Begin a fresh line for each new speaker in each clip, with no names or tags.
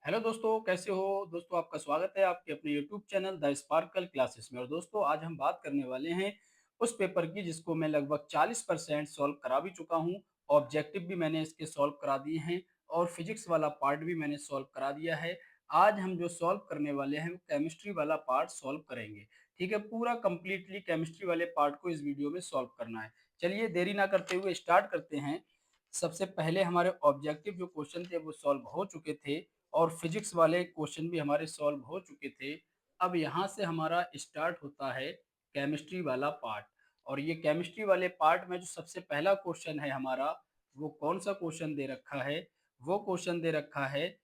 Hello दोस्तों, कैसे हो दोस्तों। आपका स्वागत है आपके अपने YouTube channel the sparkle classes में। और दोस्तों, आज हम बात करने वाले हैं उस पेपर की जिसको मैं लगभग 40% सॉल्व करा भी चुका हूँ। ऑब्जेक्टिव भी मैंने इसके सॉल्व करा दिए हैं और फिजिक्स वाला पार्ट भी मैंने सॉल्व करा दिया है। आज हम जो सॉल्व करने वाले हैं वो केमिस्ट्री वाला पार्ट सॉल्व करेंगे। ठीक है, पूरा कंप्लीटली केमिस्ट्री वाले पार्ट को इस वीडियो में सॉल्व करना है। चलिए देरी ना करते हुए स्टार्ट करते हैं। सबसे पहले हमारे ऑब्जेक्टिव जो क्वेश्चन थे वो सॉल्व हो चुके थे और फिजिक्स वाले क्वेश्चन भी हमारे सॉल्व हो चुके थे। अब यहाँ से हमारा स्टार्ट होता है केमिस्ट्री वाला पार्ट। और ये केमिस्ट्री वाले पार्ट में जो सबसे पहला क्वेश्चन है हमारा, वो कौन सा क्वेश्चन दे रखा है? वो क्वेश्चन दे रखा है,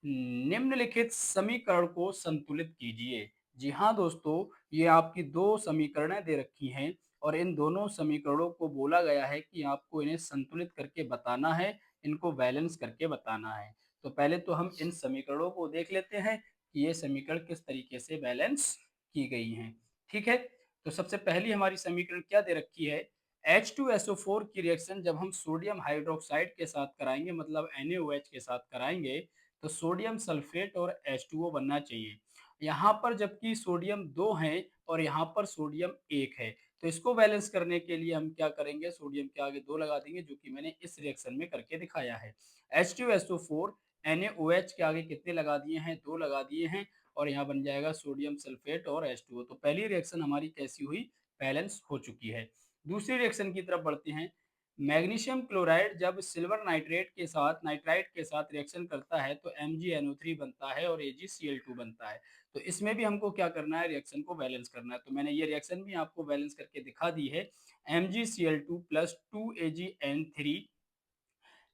निम्नलिखित समीकरण को संतुलित कीजिए। जी हाँ दोस्तों, ये आपकी दो समीकरणें दे रखी हैं और इन दोनों समीकरणों को बोला गया है कि आपको इन्हें संतुलित करके बताना है, इनको बैलेंस करके बताना है। तो पहले तो हम इन समीकरणों को देख लेते हैं कि ये समीकरण किस तरीके से बैलेंस की गई हैं। ठीक है, तो सबसे पहली हमारी समीकरण क्या दे रखी है? H2SO4 की रिएक्शन जब हम सोडियम हाइड्रोक्साइड के साथ कराएंगे, मतलब NaOH के साथ कराएंगे, तो सोडियम सल्फेट और H2O बनना चाहिए। यहाँ पर जबकि सोडियम 2 हैं और यहाँ पर सोडियम 1 है, तो इसको बैलेंस करने के लिए हम क्या करेंगे, सोडियम के आगे 2 लगा देंगे, जो कि मैंने इस रिएक्शन में करके दिखाया है। H2SO4 NaOH के आगे कितने लगा दिए हैं? 2 लगा दिए हैं और यहाँ बन जाएगा सोडियम सल्फेट और H2O। तो पहली रिएक्शन हमारी कैसी हुई? बैलेंस हो चुकी है। दूसरी रिएक्शन की तरफ बढ़ते हैं। मैग्नीशियम क्लोराइड जब सिल्वर नाइट्रेट के साथ नाइट्राइट के साथ रिएक्शन करता है तो MgNO3 बनता है और AgCl2 बनता है। तो इसमें भी हमको क्या करना है? रिएक्शन को बैलेंस करना है। तो मैंने ये रिएक्शन भी आपको बैलेंस करके दिखा दी है। MgCl2 plus 2AgN3,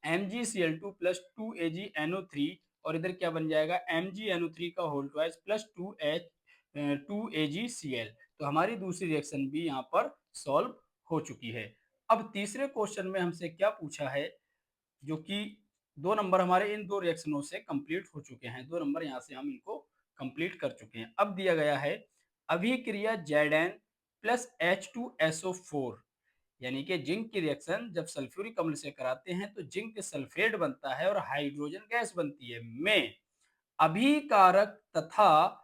MgCl2 plus 2AgNO3 और इधर क्या बन जाएगा? MgNO3 का होल ट्वाइस प्लस 2AgCl। तो हमारी दूसरी रिएक्शन भी यहाँ पर सॉल्व हो चुकी है। अब तीसरे क्वेश्चन में हमसे क्या पूछा है, जो कि 2 नंबर हमारे इन 2 रिएक्शनों से कंप्लीट हो चुके हैं। 2 नंबर यहाँ से हम इनको कंप्लीट कर चुके हैं। अब दिया गया है अभिक्रिया Zn प्लस H2SO4, यानी कि जिंक की रिएक्शन जब सल्फ्यूरिक अम्ल से कराते हैं तो जिंक सल्फेट बनता है और हाइड्रोजन गैस बनती है, में अभिकारक तथा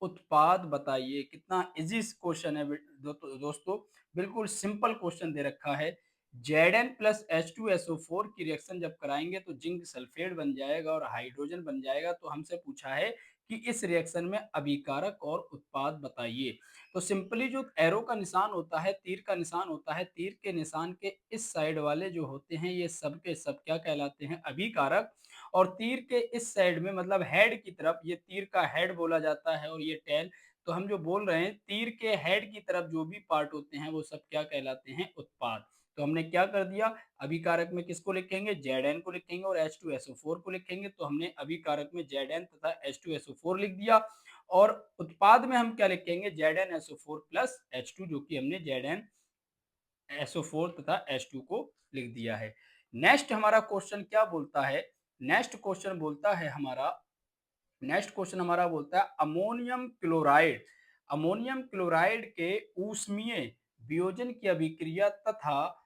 उत्पाद बताइए। कितना इजी क्वेश्चन है दोस्तों, बिल्कुल सिंपल क्वेश्चन दे रखा है। Zn प्लस H2SO4 की रिएक्शन जब कराएंगे तो जिंक सल्फेट बन जाएगा और हाइड्रोजन बन जाएगा। तो हमसे पूछा है कि इस रिएक्शन में अभिकारक और उत्पाद बताइए। तो सिंपली जो एरो का निशान होता है, तीर का निशान होता है, तीर के निशान के इस साइड वाले जो होते हैं ये सब के सब क्या कहलाते हैं? अभिकारक। और तीर के इस साइड में मतलब हेड की तरफ, ये तीर का हेड बोला जाता है और ये टेल। तो हम जो बोल रहे हैं तीर के हेड की तरफ जो भी पार्ट होते हैं वो सब क्या कहलाते हैं? उत्पाद। तो हमने क्या कर दिया, अभिकारक में किसको लिखेंगे? Zn को लिखेंगे और H2SO4 को लिखेंगे। तो हमने अभिकारक में Zn तथा H2SO4 लिख दिया और उत्पाद में हम क्या लिखेंगे? ZnSO4 प्लस H2, जो कि हमने ZnSO4 तथा H2 को लिख दिया है। नेक्स्ट हमारा क्वेश्चन क्या बोलता है? नेक्स्ट क्वेश्चन हमारा बोलता है अमोनियम क्लोराइड के ऊष्मीय वियोजन की अभिक्रिया तथा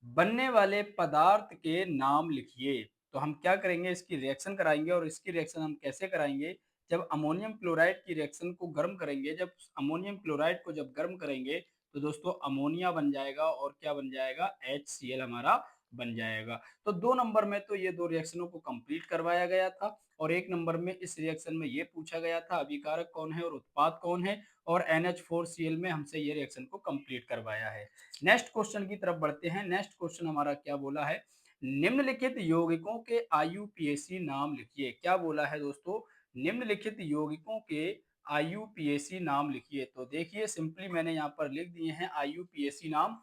बनने वाले पदार्थ के नाम लिखिए। तो हम क्या करेंगे, इसकी रिएक्शन कराएंगे। और इसकी रिएक्शन हम कैसे कराएंगे? जब अमोनियम क्लोराइड की रिएक्शन को गर्म करेंगे, जब अमोनियम क्लोराइड को जब गर्म करेंगे तो दोस्तों अमोनिया बन जाएगा और क्या बन जाएगा? HCl हमारा बन जाएगा। तो 2 नंबर में तो ये 2 रिएक्शनों को कंप्लीट करवाया गया था और 1 नंबर में इस रिएक्शन में ये पूछा गया था अभिकारक कौन है और उत्पाद कौन है, और NH4Cl में हमसे ये रिएक्शन को कंप्लीट करवाया है। नेक्स्ट क्वेश्चन की तरफ बढ़ते हैं। नेक्स्ट क्वेश्चन हमारा क्या बोला है? निम्नलिखित यौगिकों के IUPAC नाम लिखिए। क्या बोला है दोस्तों? निम्नलिखित यौगिकों के IUPAC नाम लिखिए। तो देखिए सिंपली मैंने यहाँ पर लिख दिए हैं IUPAC नाम।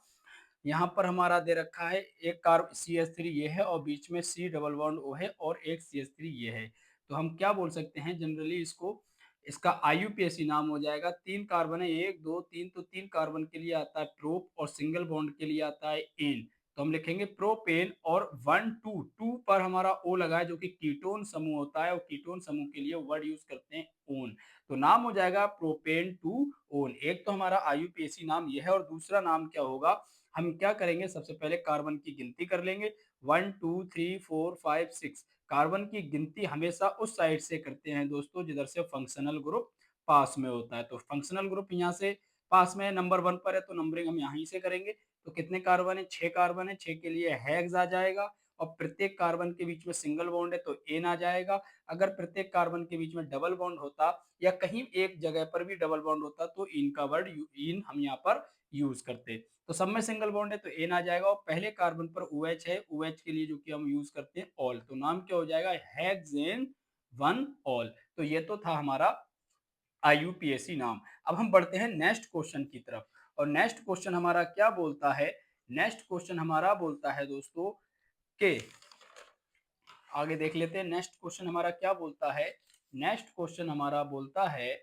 यहाँ पर हमारा दे रखा है एक कार्ब CH3 ये है और बीच में C डबल बॉन्ड O है और एक CH3 ये है। तो हम क्या बोल सकते हैं जनरली इसको, इसका IUPAC नाम हो जाएगा। 3 कार्बन है, 1 2 3, तो 3 कार्बन के लिए आता है प्रोप और सिंगल बॉन्ड के लिए आता है एन। तो हम लिखेंगे प्रोपेन और 1 2 2 पर हमारा O लगा है जो कि कीटोन समूह होता है और कीटोन समूह के लिए वर्ड यूज करते हैं ओन। तो नाम हो जाएगा प्रोपेन टू ओन। एक तो हमारा IUPAC नाम यह है और दूसरा नाम क्या होगा? हम क्या करेंगे, सबसे पहले कार्बन की गिनती कर लेंगे। 1 2 3 4 5 6 कार्बन की गिनती हमेशा उस साइड से करते हैं दोस्तों जिधर से फंक्शनल ग्रुप पास में होता है। तो फंक्शनल ग्रुप यहाँ से पास में है, नंबर 1 पर है तो नंबरिंग हम यहाँ से करेंगे। तो कितने कार्बन है? 6 कार्बन है, 6 के लिए हेक्स आ जाएगा और प्रत्येक कार्बन के बीच में सिंगल बॉन्ड है तो एन आ जाएगा। अगर प्रत्येक कार्बन के बीच में डबल बॉन्ड होता या कहीं एक जगह पर भी डबल बॉन्ड होता तो इन का वर्ड इन हम यहाँ पर यूज करते। तो सब में सिंगल बॉन्ड है तो एन आ जाएगा और पहले कार्बन पर OH है, OH के लिए जो कि हम यूज करते हैं ऑल, तो नाम क्या हो जाएगा? Hexane 1 all. तो ये तो था हमारा IUPAC नाम। अब हम बढ़ते हैं नेक्स्ट क्वेश्चन की तरफ और नेक्स्ट क्वेश्चन हमारा क्या बोलता है? नेक्स्ट क्वेश्चन हमारा बोलता है दोस्तों के आगे देख लेते हैं नेक्स्ट क्वेश्चन हमारा क्या बोलता है। नेक्स्ट क्वेश्चन हमारा बोलता है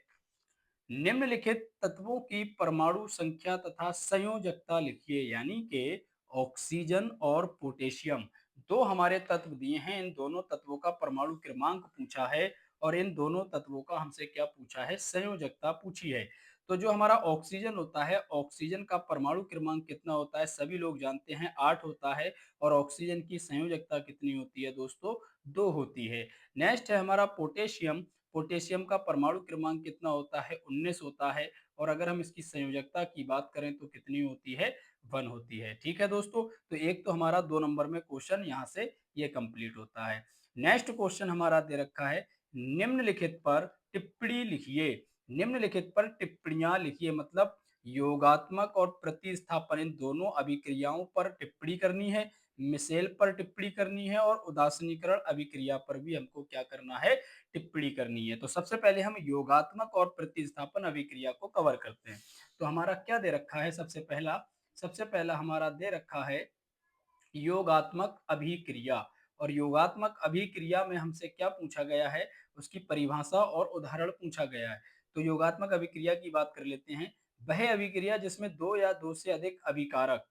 निम्नलिखित तत्वों की परमाणु संख्या तथा संयोजकता लिखिए, यानी कि ऑक्सीजन और पोटेशियम दो हमारे तत्व दिए हैं। इन दोनों तत्वों का परमाणु क्रमांक पूछा है और इन दोनों तत्वों का हमसे क्या पूछा है? संयोजकता पूछी है। तो जो हमारा ऑक्सीजन होता है, ऑक्सीजन का परमाणु क्रमांक कितना होता है? सभी लोग जानते हैं 8 होता है और ऑक्सीजन की संयोजकता कितनी होती है दोस्तों? 2 होती है। नेक्स्ट है हमारा पोटेशियम। पोटेशियम का परमाणु क्रमांक कितना होता है? 19 होता है और अगर हम इसकी संयोजकता की बात करें तो कितनी होती है? 1 होती है। ठीक है दोस्तों, तो एक तो हमारा 2 नंबर में क्वेश्चन यहाँ से ये कंप्लीट होता है। नेक्स्ट क्वेश्चन हमारा दे रखा है निम्नलिखित पर टिप्पणी लिखिए। निम्नलिखित पर टिप्पणियां लिखिए मतलब योगात्मक और प्रतिस्थापन इन दोनों अभिक्रियाओं पर टिप्पणी करनी है, मिसेल पर टिप्पणी करनी है और उदासीनीकरण अभिक्रिया पर भी हमको क्या करना है? टिप्पणी करनी है। तो सबसे पहले हम योगात्मक और प्रतिस्थापन अभिक्रिया को कवर करते हैं। तो हमारा क्या दे रखा है? सबसे पहला हमारा दे रखा है योगात्मक अभिक्रिया और योगात्मक अभिक्रिया में हमसे क्या पूछा गया है? उसकी परिभाषा और उदाहरण पूछा गया है। तो योगात्मक अभिक्रिया की बात कर लेते हैं। वह अभिक्रिया जिसमें दो या दो से अधिक अभिकारक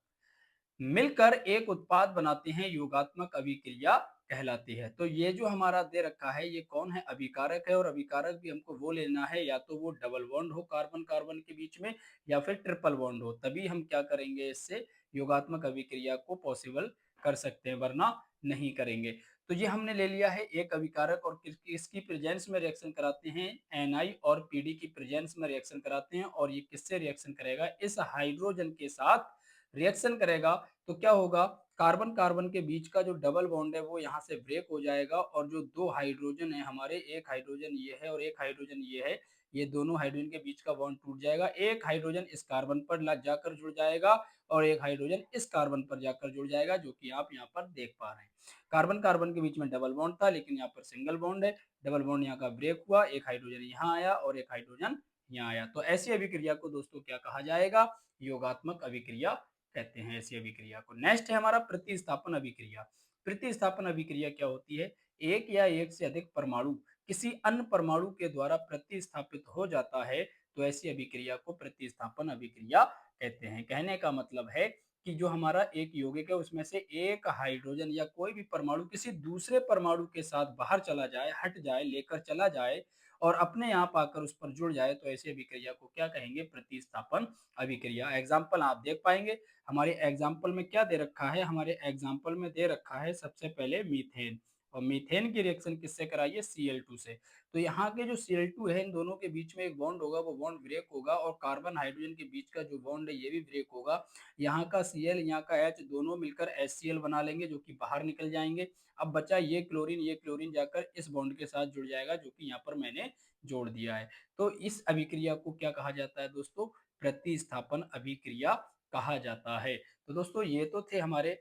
मिलकर एक उत्पाद बनाते हैं योगात्मक अभिक्रिया कहलाती है। तो ये जो हमारा दे रखा है ये कौन है? अभिकारक है और अभिकारक भी हमको वो लेना है या तो वो डबल बॉन्ड हो कार्बन कार्बन के बीच में या फिर ट्रिपल बॉन्ड हो, तभी हम क्या करेंगे? इससे योगात्मक अभिक्रिया को पॉसिबल कर सकते हैं, वरना नहीं करेंगे। तो ये हमने ले लिया है एक अभिकारक और किसकी प्रेजेंस में रिएक्शन कराते हैं? Na और Pd की प्रेजेंस में रिएक्शन कराते हैं और ये किससे रिएक्शन करेगा? इस हाइड्रोजन के साथ रिएक्शन करेगा। तो क्या होगा? कार्बन कार्बन के बीच का जो डबल बॉन्ड है वो यहाँ से ब्रेक हो जाएगा और जो दो हाइड्रोजन है हमारे, एक हाइड्रोजन ये है और एक हाइड्रोजन ये है, ये दोनों हाइड्रोजन के बीच का बॉन्ड टूट जाएगा। एक हाइड्रोजन इस कार्बन पर जाकर जुड़ जाएगा और एक हाइड्रोजन इस कार्बन पर जाकर जुड़ जाएगा, जो कि आप यहाँ पर देख पा रहे हैं। कार्बन कार्बन के बीच में डबल बॉन्ड था लेकिन यहाँ पर सिंगल बॉन्ड है। डबल बॉन्ड यहाँ का ब्रेक हुआ, एक हाइड्रोजन यहाँ आया और एक हाइड्रोजन यहाँ आया। तो ऐसी अभिक्रिया को दोस्तों क्या कहा जाएगा? योगात्मक अभिक्रिया कहते हैं ऐसी अभिक्रिया को। नेक्स्ट है हमारा प्रतिस्थापन अभिक्रिया। प्रतिस्थापन अभिक्रिया क्या होती है? एक या एक से अधिक परमाणु किसी अन्य परमाणु के द्वारा प्रतिस्थापित हो जाता है तो ऐसी अभिक्रिया को प्रतिस्थापन अभिक्रिया कहते हैं। कहने का मतलब है कि जो हमारा एक यौगिक है उसमें से एक हाइड्रोजन या कोई भी परमाणु किसी दूसरे परमाणु के साथ बाहर चला जाए, हट जाए, लेकर चला जाए और अपने आप आकर उस पर जुड़ जाए तो ऐसी अभिक्रिया को क्या कहेंगे? प्रतिस्थापन अभिक्रिया। एग्जाम्पल आप देख पाएंगे। हमारे एग्जाम्पल में क्या दे रखा है? हमारे एग्जाम्पल में दे रखा है सबसे पहले मीथेन और मीथेन की रिएक्शन किससे कराइए? Cl2 से। तो यहाँ के जो Cl2 है इन दोनों के बीच में एक बॉन्ड होगा, वो बॉन्ड ब्रेक होगा और कार्बन हाइड्रोजन के बीच का जो बॉन्ड है ये भी ब्रेक होगा। यहाँ का Cl यहाँ का H दोनों मिलकर HCl बना लेंगे जो कि बाहर निकल जाएंगे। अब बचा ये क्लोरीन जाकर इस बॉन्ड के साथ जुड़ जाएगा जो कि यहाँ पर मैंने जोड़ दिया है। तो इस अभिक्रिया को क्या कहा जाता है दोस्तों? प्रतिस्थापन अभिक्रिया कहा जाता है। तो दोस्तों ये तो थे हमारे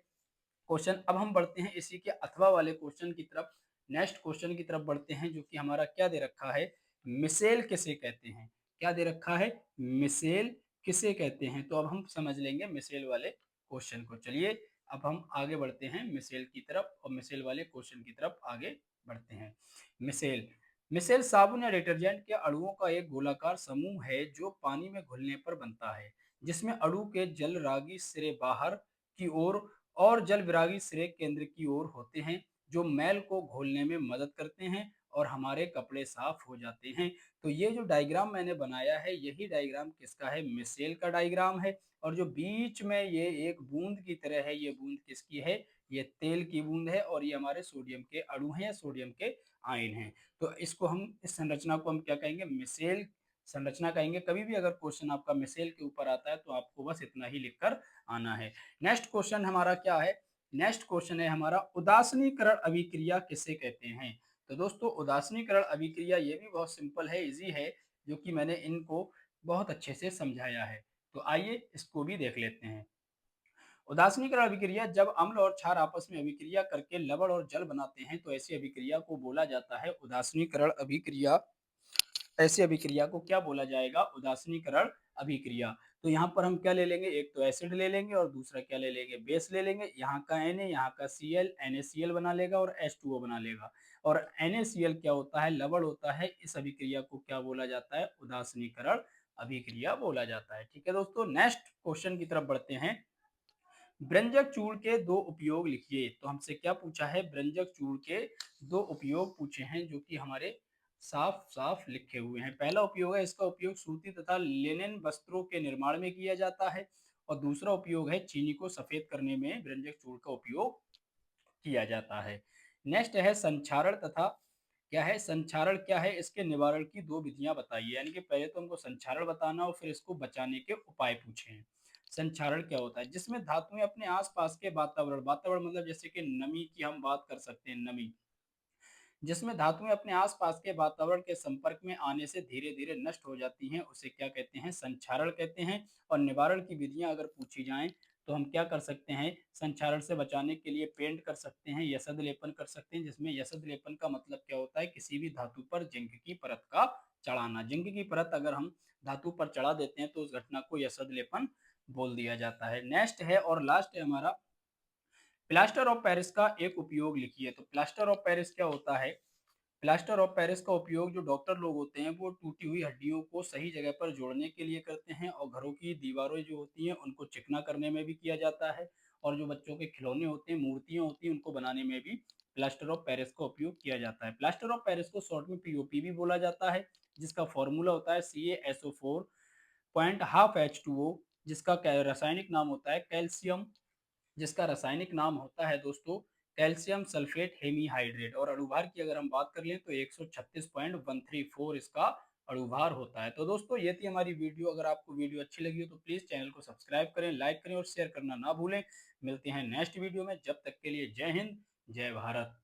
क्वेश्चन। अब हम बढ़ते हैं इसी के अथवा वाले क्वेश्चन की तरफ। नेक्स्ट क्वेश्चन की तरफ बढ़ते हैं जो कि हमारा क्या दे रखा है? मिसेल किसे कहते हैं? क्या दे रखा है? मिसेल किसे कहते हैं? तो अब हम समझ लेंगे मिसेल वाले क्वेश्चन को। चलिए अब हम आगे बढ़ते हैं मिसेल की तरफ और मिसेल वाले क्वेश्चन की तरफ आगे बढ़ते हैं। मिसेल मिसेल साबुन या डिटर्जेंट के अणुओं का एक गोलाकार समूह है जो पानी में घुलने पर बनता है, जिसमें अणु के जल रागी सिरे बाहर की ओर और जल विरागी सिरे केंद्र की ओर होते हैं, जो मैल को घोलने में मदद करते हैं और हमारे कपड़े साफ हो जाते हैं। तो ये जो डायग्राम मैंने बनाया है यही डायग्राम किसका है? मिसेल का डायग्राम है और जो बीच में ये एक बूंद की तरह है, ये बूंद किसकी है? ये तेल की बूंद है और ये हमारे सोडियम के अणु हैं या सोडियम के आयन हैं। तो इसको हम इस संरचना को हम क्या कहेंगे? मिसेल संरचना कहेंगे। कभी भी अगर क्वेश्चन आपका मिसेल के ऊपर आता है तो आपको बस इतना ही लिखकर आना है। नेक्स्ट क्वेश्चन हमारा क्या है? नेक्स्ट क्वेश्चन है हमारा उदासीनीकरण अभिक्रिया किसे कहते हैं? तो दोस्तों उदासीनीकरण अभिक्रिया ये भी बहुत सिंपल है, इजी है, जो कि मैंने इनको बहुत अच्छे से समझाया है। तो आइए इसको भी देख लेते हैं। उदासीनीकरण अभिक्रिया जब अम्ल और क्षार आपस में अभिक्रिया करके लवण और जल बनाते हैं तो ऐसी अभिक्रिया को बोला जाता है उदासीनीकरण अभिक्रिया। ऐसी अभिक्रिया को क्या बोला जाएगा? उदासीनीकरण अभिक्रिया। तो यहाँ पर हम क्या ले लेंगे? एक तो एसिड ले लेंगे और दूसरा क्या ले लेंगे? बेस ले लेंगे। यहाँ का Na, यहाँ का Cl NaCl बना लेगा और H2O बना लेगा। और NaCl क्या होता है? लवण होता है। इस अभिक्रिया को क्या बोला जाता है? उदासीनीकरण अभिक्रिया बोला जाता है। ठीक है दोस्तों, नेक्स्ट क्वेश्चन की तरफ बढ़ते हैं। व्यंजक चूर्ण के दो उपयोग लिखिए। तो हमसे क्या पूछा है? व्यंजक चूर्ण के दो उपयोग पूछे हैं, जो कि हमारे साफ साफ लिखे हुए हैं। पहला उपयोग है, इसका उपयोग सूती तथा लिनन वस्त्रों के निर्माण में किया जाता है। और दूसरा उपयोग है, चीनी को सफेद करने में व्यंजक चूर्ण का उपयोग किया जाता है। नेक्स्ट है संक्षारण तथा क्या है? संक्षारण क्या है? इसके निवारण की दो विधियां बताइए। यानी कि पहले तो हमको संक्षारण बताना और फिर इसको बचाने के उपाय पूछे हैं। संक्षारण क्या होता है? जिसमें धातुएं अपने आसपास के वातावरण, वातावरण मतलब जैसे कि नमी की हम बात कर सकते हैं, नमी, जिसमें धातुएं अपने आसपास के वातावरण के संपर्क में आने से धीरे धीरे नष्ट हो जाती हैं, उसे क्या कहते हैं? संक्षारण कहते हैं। और निवारण की विधियां अगर पूछी जाएं तो हम क्या कर सकते हैं? संक्षारण से बचाने के लिए पेंट कर सकते हैं, यसद लेपन कर सकते हैं। जिसमें यसद लेपन का मतलब क्या होता है? किसी भी धातु पर जिंक की परत का चढ़ाना। जिंक की परत अगर हम धातु पर चढ़ा देते हैं तो उस घटना को यसद लेपन बोल दिया जाता है। नेक्स्ट है और लास्ट है हमारा प्लास्टर ऑफ पेरिस का एक उपयोग लिखिए। तो प्लास्टर ऑफ पेरिस क्या होता है? प्लास्टर ऑफ पेरिस का उपयोग जो डॉक्टर लोग होते हैं वो टूटी हुई हड्डियों को सही जगह पर जोड़ने के लिए करते हैं। और घरों की दीवारें जो होती हैं उनको चिकना करने में भी किया जाता है। और जो बच्चों के खिलौने होते हैं, मूर्तियां होती हैं, उनको बनाने में भी प्लास्टर ऑफ पेरिस का उपयोग किया जाता है। प्लास्टर ऑफ पेरिस को शॉर्ट में पीओपी भी बोला जाता है, जिसका फॉर्मूला होता है CaSO4.12H2O, जिसका रासायनिक नाम होता है कैल्शियम, जिसका रासायनिक नाम होता है दोस्तों कैल्शियम सल्फेट हेमीहाइड्रेट। और अणुभार की अगर हम बात कर लें तो 136.134 इसका अणुभार होता है। तो दोस्तों ये थी हमारी वीडियो। अगर आपको वीडियो अच्छी लगी हो तो प्लीज़ चैनल को सब्सक्राइब करें, लाइक करें और शेयर करना ना भूलें। मिलते हैं नेक्स्ट वीडियो में, जब तक के लिए जय हिंद, जय भारत।